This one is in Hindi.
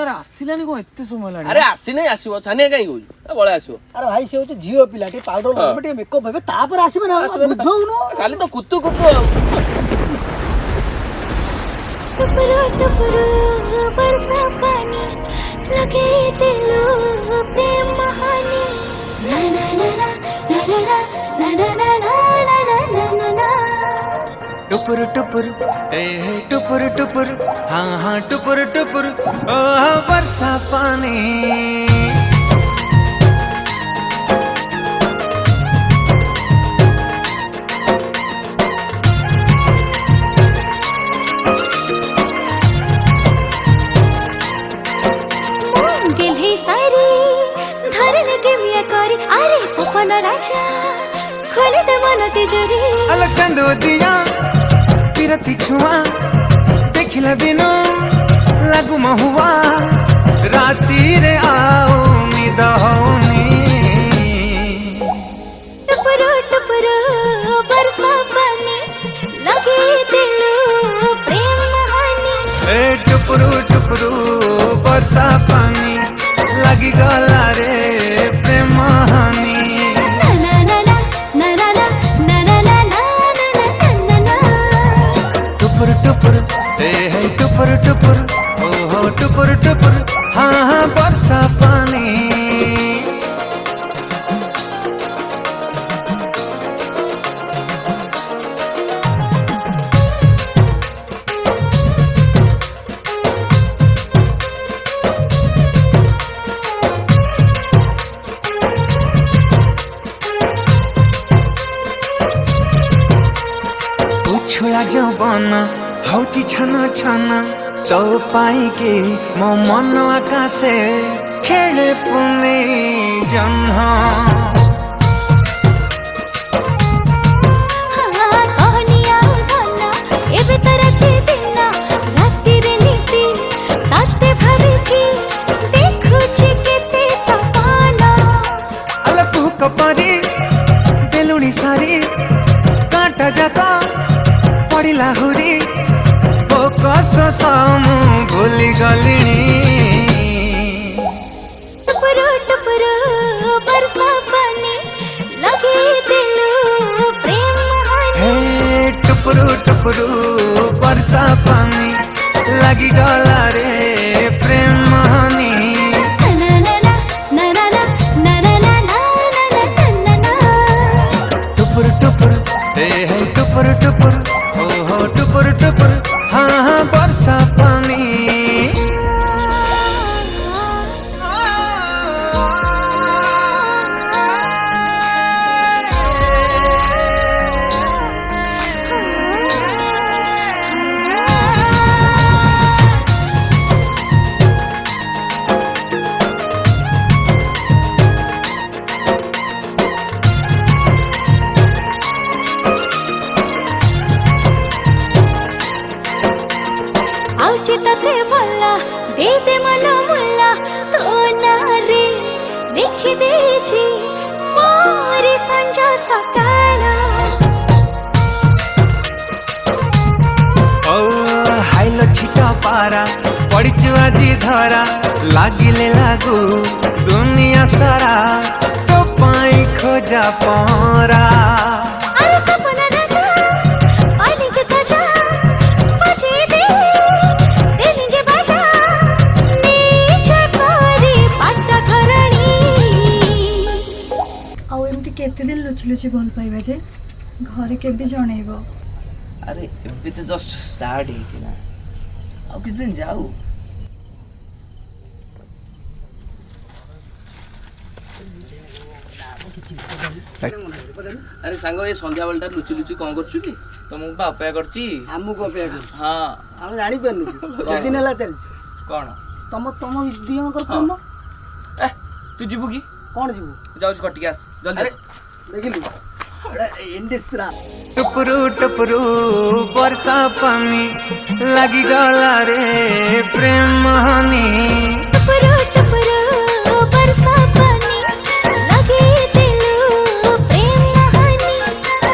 यार आसिलानी को एते समय लानी अरे आसी नहीं आसीबो छानिया काई कहू बळे आसीबो अरे भाई से होते झियो पिला टे पाउडर लगबे टे मेकअप हेबे तापर आसीबे ना बुझौनु खाली तो कुत्तु कुत्तु टुपुरु टुपुरु बरसा पानी लगे दिलो प्रेम कहानी ना ना ना ना ना ना ना ना ना ना ना ना ना टुपुर टुपुर ए टुपुर टुपुर हाँ हाँ टुपुर टुपुर ओ बरसा पानी सपन राजा खोले दे मन तिजोरी अलग चंदो दिया पिरती छुआ देखिला बिनो लागू महुआ राती रे आओ निद होनी टुपुरु टुपुरु बरसा पानी लगे दिलो प्रेम कहानी ए टुपुरु टुपुरु बरसा पानी लगी गला रे प्रेम कहानी टुपुर टुपुर ए है टुपुर टुपुर ओ हो टुपुर टुपुर हाँ हाँ बरसा पानी उछला जवन हौची छना छना तो पाई के मो मन आकाशे खेले पुने जन्ह कपारी बेलुनी सारी कांटा जाता पड़िला हुरी कस सामु भूली गलिनी टुपुरु टुपुरु बरसा पानी लगे दिलो प्रेम कहानी हे टुपुरु टुपुरु बरसा पानी लगी गला रे प्रेम कहानी टुपुर टुपुर ए है टुपुर टुपुर ओ हो टुपुर टुपुर हाँ हाँ बरसा पानी तते भला दे दे मन मुल्ला तो नारे लिख देची मोरी संजा सकाळा ओ हाइलो छिटा पारा पड़िचु आजी धरा लागिले लागू दुनिया सारा तो पाई खोजा परा अरे सपना राजा पानी के सजा बजे दे देंगे बाजा नीचे पारी पाटा करणी आउ एमती केते दिन लुचि लुचि भल पाइबा जे घरे केबे जणैबो अरे एबे तो जस्ट स्टार्ट हेछि ना आ किछ दिन जाऊ अरे सांग ये संध्या बेलटा लुचि लुचि कोन करछु की तुमको बा अपेक्षा करछि हमको अपेक्षा कर हां हम जानि परनु के दिन हला चल कोन तम दियो कर प्रेम ए तू जीबू की कोन जीबू जाऊ कटिक आस जल्दी अरे देखिलु अरे इंडस्ट्रा टुपुरु टुपुरु बरसा पानी लगी गला रे प्रेम कहानी टुपुरु